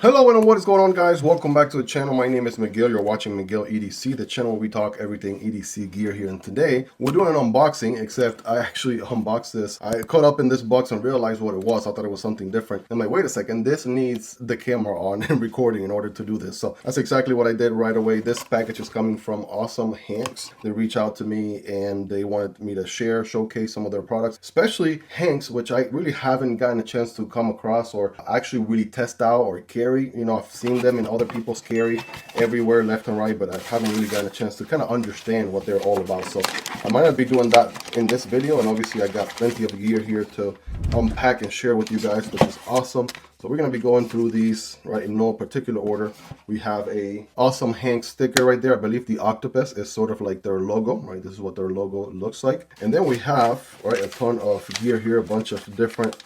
Hello and what is going on, guys? Welcome back to the channel. My name is Miguel. You're watching Miguel EDC, the channel where we talk everything EDC gear here. And today we're doing an unboxing, except I actually unboxed this. I caught up in this box and realized what it was. I thought it was something different. I'm like, wait a second, this needs the camera on and recording in order to do this. So that's exactly what I did right away. This package is coming from Awesome Hanks. They reached out to me and they wanted me to showcase some of their products, especially Hanks, which I really haven't gotten a chance to come across or actually really test out or carry. You know, I've seen them in other people's carry everywhere, left and right, but I haven't really gotten a chance to kind of understand what they're all about. So I might not be doing that in this video, and obviously I got plenty of gear here to unpack and share with you guys, which is awesome. So we're going to be going through these right in no particular order. We have a Awesome Hanks sticker right there. I believe the octopus is sort of like their logo, right? This is what their logo looks like. And then we have, right, a ton of gear here, a bunch of different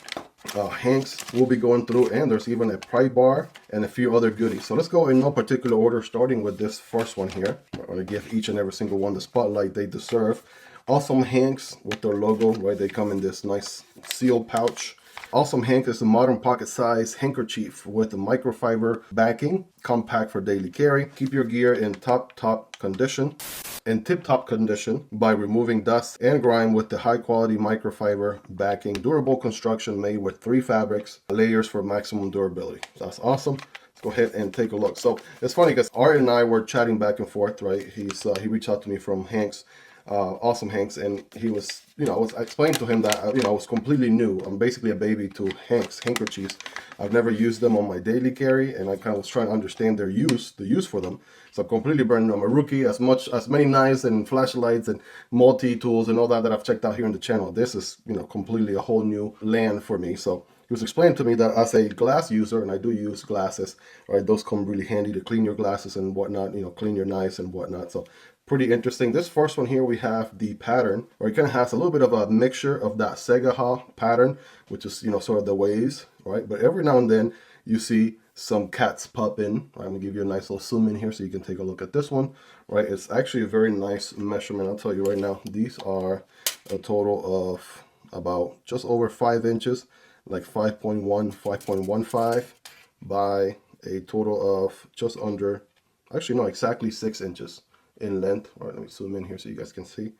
Hanks we'll be going through, and there's even a pry bar and a few other goodies. So let's go in no particular order, starting with this first one here. I'm going to give each and every single one the spotlight they deserve. Awesome Hanks with their logo, right? They come in this nice seal pouch. Awesome Hank is a modern pocket-sized handkerchief with a microfiber backing, compact for daily carry. Keep your gear in tip-top condition by removing dust and grime with the high-quality microfiber backing. Durable construction made with 3 fabrics, layers for maximum durability. That's awesome. Let's go ahead and take a look. So it's funny because Art and I were chatting back and forth, right? He reached out to me from Hanks. Awesome Hanks, and he was, I was explaining to him that, I was completely new. I'm basically a baby to Hanks handkerchiefs. I've never used them on my daily carry, and I kind of was trying to understand the use for them. So I'm completely brand new. I'm a rookie. As many knives and flashlights and multi-tools and all that I've checked out here on the channel, this is, completely a whole new land for me. So he was explaining to me that as a glass user, and I do use glasses, right? Those come really handy to clean your glasses and whatnot, clean your knives and whatnot. So pretty interesting. This first one here, we have the pattern, or it kind of has a little bit of a mixture of that Segaha pattern, which is, sort of the waves, right? But every now and then you see some cats pop in. I'm gonna give you a nice little zoom in here so you can take a look at this one, right? It's actually a very nice measurement. I'll tell you right now, these are a total of about just over 5 inches, like 5.1, 5.15 by a total of just under, actually no, exactly 6 inches in length. All right, let me zoom in here so you guys can see.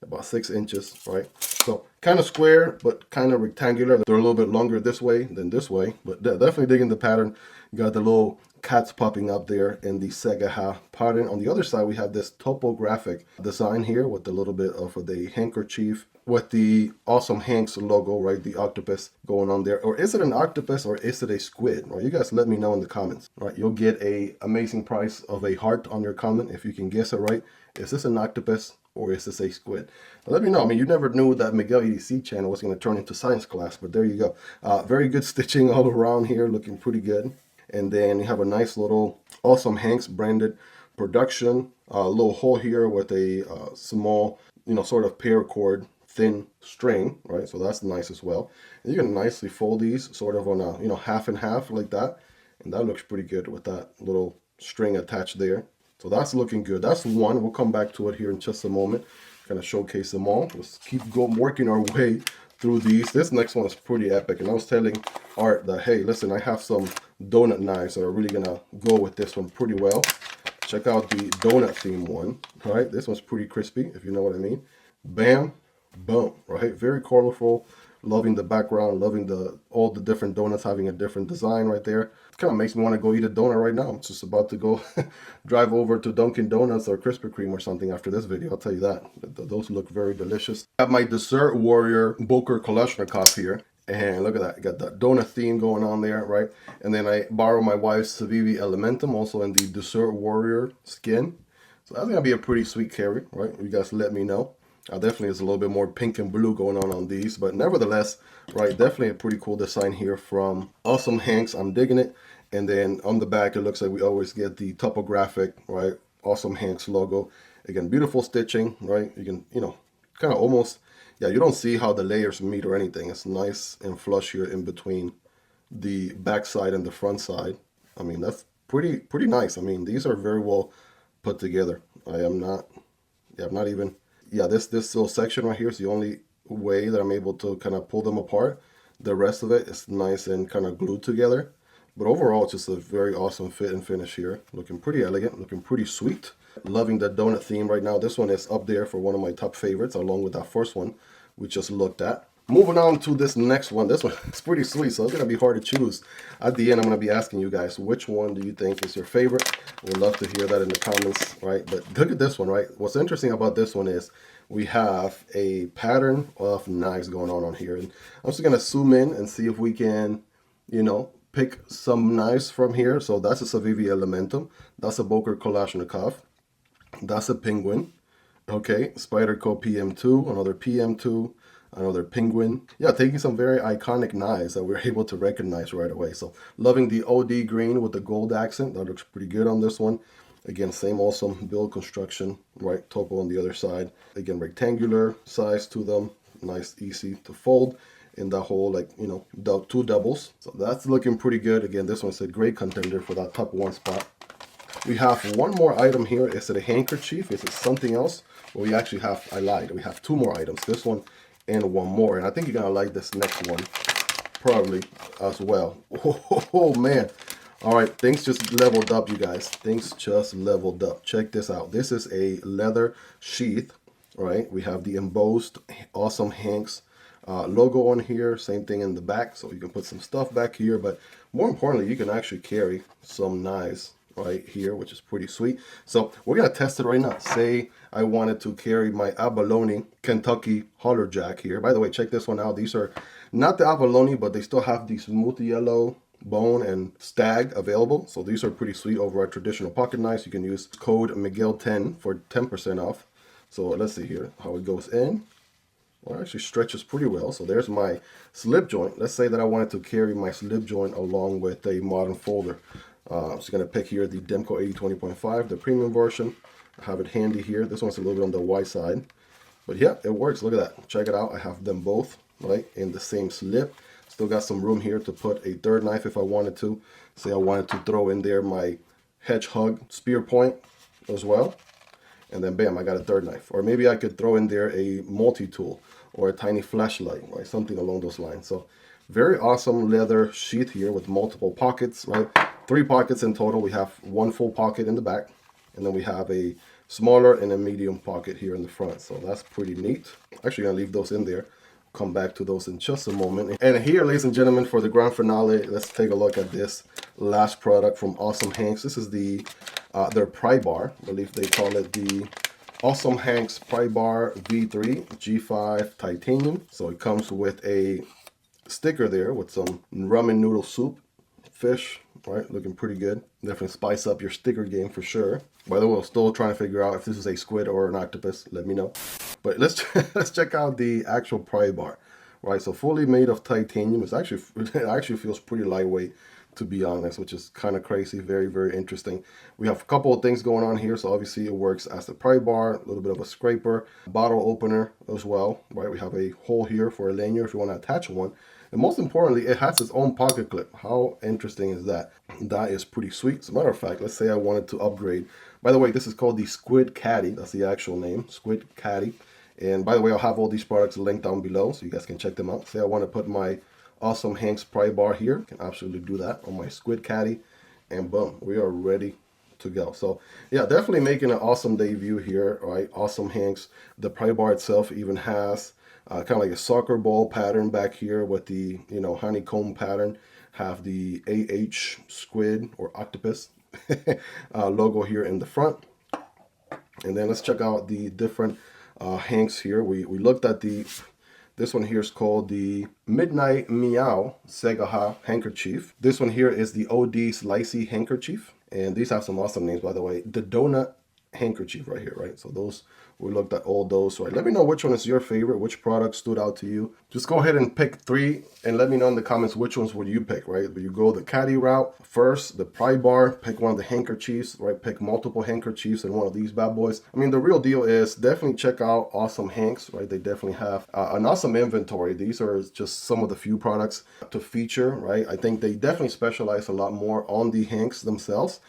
About 6 inches, right? So kind of square, but kind of rectangular. They're a little bit longer this way than this way, but definitely digging the pattern. You got the little cats popping up there in the Segaha pattern. On the other side, we have this topographic design here with a little bit of the handkerchief with the Awesome Hanks logo, right? The octopus going on there. Or is it an octopus or is it a squid? Right, you guys let me know in the comments. Right, you'll get a amazing price of a heart on your comment if you can guess it right. Is this an octopus or is this a squid? Now, let me know. I mean, you never knew that Miguel EDC channel was going to turn into science class, but there you go. Very good stitching all around here, looking pretty good. And then you have a nice little Awesome Hanks branded production. A little hole here with a small, sort of paracord thin string, right? So that's nice as well. And you can nicely fold these sort of on a, half and half like that. And that looks pretty good with that little string attached there. So that's looking good. That's one. We'll come back to it here in just a moment. Kind of showcase them all. Let's keep working our way through these. This next one is pretty epic. And I was telling Art that, hey, listen, I have some donut knives that are really going to go with this one pretty well. Check out the donut theme one. All right, this one's pretty crispy, if you know what I mean. Bam, boom, right? Very colorful. Loving the background, loving all the different donuts having a different design right there. It kind of makes me want to go eat a donut right now. I'm just about to go drive over to Dunkin' Donuts or Krispy Kreme or something after this video. I'll tell you that. Those look very delicious. I have my Dessert Warrior Booker Kalashnikov here. And look at that. I got that donut theme going on there, right? And then I borrow my wife's Civivi Elementum, also in the Dessert Warrior skin. So that's going to be a pretty sweet carry, right? You guys let me know. Definitely is a little bit more pink and blue going on these, but nevertheless, right, definitely a pretty cool design here from Awesome Hanks. I'm digging it. And then on the back, it looks like we always get the topographic, right, Awesome Hanks logo. Again, beautiful stitching, right? You can, kind of almost, yeah, you don't see how the layers meet or anything. It's nice and flush here in between the back side and the front side. I mean, that's pretty nice. I mean, these are very well put together. I'm not even... Yeah, this little section right here is the only way that I'm able to kind of pull them apart. The rest of it is nice and kind of glued together. But overall, it's just a very awesome fit and finish here. Looking pretty elegant, looking pretty sweet. Loving the donut theme right now. This one is up there for one of my top favorites, along with that first one we just looked at. Moving on to this next one. This one is pretty sweet, so it's going to be hard to choose. At the end, I'm going to be asking you guys, which one do you think is your favorite? We'd love to hear that in the comments, right? But look at this one, right? What's interesting about this one is we have a pattern of knives going on here. And I'm just going to zoom in and see if we can, you know, pick some knives from here. So that's a Savivi Elementum. That's a Boker Kalashnikov. That's a Penguin. Okay, Spyderco PM2, another PM2, another Penguin. Yeah, taking some very iconic knives that we're able to recognize right away. So loving the OD green with the gold accent. That looks pretty good on this one. Again, same awesome build construction, right? Topo on the other side. Again, rectangular size to them. Nice, easy to fold in that whole, like, you know, two doubles. So that's looking pretty good. Again, this one's a great contender for that top one spot. We have one more item here. Is it a handkerchief? Is it something else? Well, we actually have, I lied. We have two more items. This one and one more. And I think you're going to like this next one probably as well. Oh, man. All right. Things just leveled up, you guys. Things just leveled up. Check this out. This is a leather sheath, right? We have the embossed awesome Hanks logo on here. Same thing in the back. So you can put some stuff back here. But more importantly, you can actually carry some knives right here, which is pretty sweet. So we're gonna test it right now. Say I wanted to carry my abalone Kentucky Holler jack here. By the way, check this one out. These are not the abalone, but they still have the smooth yellow bone and stag available. So these are pretty sweet over our traditional pocket knives. You can use code Miguel10 for 10% off. So let's see here how it goes in. Well, it actually stretches pretty well. So there's my slip joint. Let's say that I wanted to carry my slip joint along with a modern folder. I'm just going to pick here the Demko AD 20.5, the premium version. I have it handy here. This one's a little bit on the wide side. But yeah, it works. Look at that. Check it out. I have them both right in the same slip. Still got some room here to put a third knife if I wanted to. Say I wanted to throw in there my Hedgehog Spearpoint as well. And then bam, I got a third knife. Or maybe I could throw in there a multi-tool or a tiny flashlight, right? Something along those lines. So very awesome leather sheath here with multiple pockets, right? 3 pockets in total. We have one full pocket in the back, and then we have a smaller and a medium pocket here in the front. So that's pretty neat. Actually gonna leave those in there. Come back to those in just a moment. And here, ladies and gentlemen, for the grand finale, let's take a look at this last product from Awesome Hanks. This is the their pry bar. I believe they call it the Awesome Hanks Pry Bar V3 G5 Titanium. So it comes with a sticker there with some ramen noodle soup, fish, right? Looking pretty good. Definitely spice up your sticker game for sure. By the way, I'm still trying to figure out if this is a squid or an octopus. Let me know. But let's check out the actual pry bar, right? So fully made of titanium. It actually feels pretty lightweight, to be honest, which is kind of crazy. Very, very interesting. We have a couple of things going on here. So obviously it works as a pry bar, a little bit of a scraper, bottle opener as well, right? We have a hole here for a lanyard if you want to attach one. And most importantly, it has its own pocket clip. How interesting is that? That is pretty sweet. As a matter of fact, let's say I wanted to upgrade. By the way, this is called the Squid Caddy. That's the actual name, Squid Caddy. And by the way, I'll have all these products linked down below so you guys can check them out. Say I want to put my Awesome Hanks pry bar here. I can absolutely do that on my Squid Caddy. And boom, we are ready to go. So yeah, definitely making an awesome debut here, right? Awesome Hanks. The pry bar itself even has kind of like a soccer ball pattern back here with the, you know, honeycomb pattern. Have the AH squid or octopus logo here in the front. And then let's check out the different Hanks here. We looked at this one here is called the Midnight Meow Segaha Handkerchief. This one here is the OD Slicey Handkerchief. And these have some awesome names, by the way. The Doughnut Handkerchief right here, right? So those, we looked at all those. Right, let me know which one is your favorite, which product stood out to you. Just go ahead and pick 3 and let me know in the comments which ones would you pick, right? Would you go the caddy route first, the pry bar, pick one of the handkerchiefs, right? Pick multiple handkerchiefs and one of these bad boys. I mean, the real deal is definitely check out Awesome Hanks, right? They definitely have an awesome inventory. These are just some of the few products to feature, right? I think they definitely specialize a lot more on the Hanks themselves.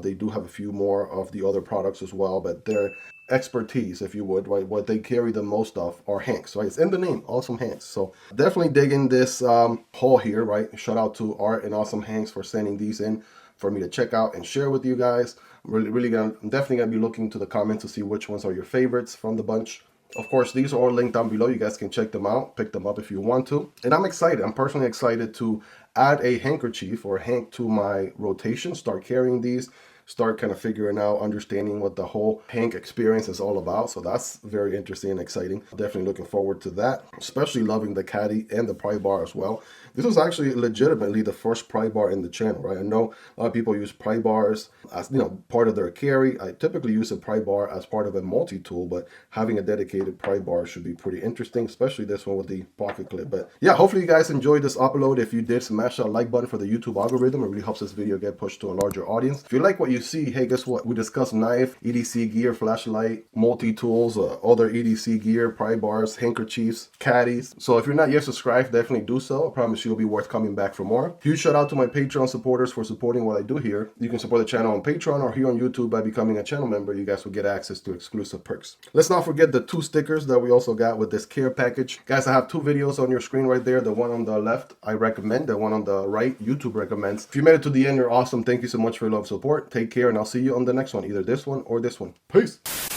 They do have a few more of the other products as well, but they're expertise, if you would, right? What they carry the most of are hanks, right? It's in the name, Awesome Hanks. So definitely digging this haul here, right? Shout out to Art and Awesome Hanks for sending these in for me to check out and share with you guys. I'm definitely gonna be looking to the comments to see which ones are your favorites from the bunch. Of course, these are all linked down below. You guys can check them out, pick them up if you want to. And I'm excited. I'm personally excited to add a handkerchief or hank to my rotation, start carrying these, start kind of figuring out, understanding what the whole hank experience is all about. So that's very interesting and exciting. Definitely looking forward to that, especially loving the caddy and the pry bar as well. This was actually legitimately the first pry bar in the channel, right? I know a lot of people use pry bars as, you know, part of their carry. I typically use a pry bar as part of a multi-tool, but having a dedicated pry bar should be pretty interesting, especially this one with the pocket clip. But yeah, hopefully you guys enjoyed this upload. If you did, smash that like button for the YouTube algorithm. It really helps this video get pushed to a larger audience. If you like what you see, hey, guess what? We discussed knife, EDC gear, flashlight, multi-tools, other EDC gear, pry bars, handkerchiefs, caddies. So if you're not yet subscribed, definitely do so. I promise you'll be worth coming back for more. Huge shout out to my Patreon supporters for supporting what I do here. You can support the channel on Patreon or here on YouTube by becoming a channel member. You guys will get access to exclusive perks. Let's not forget the 2 stickers that we also got with this care package. Guys, I have 2 videos on your screen right there. The one on the left, I recommend. The one on the right, YouTube recommends. If you made it to the end, you're awesome. Thank you so much for your love and support. Take care, and I'll see you on the next one, either this one or this one. Peace.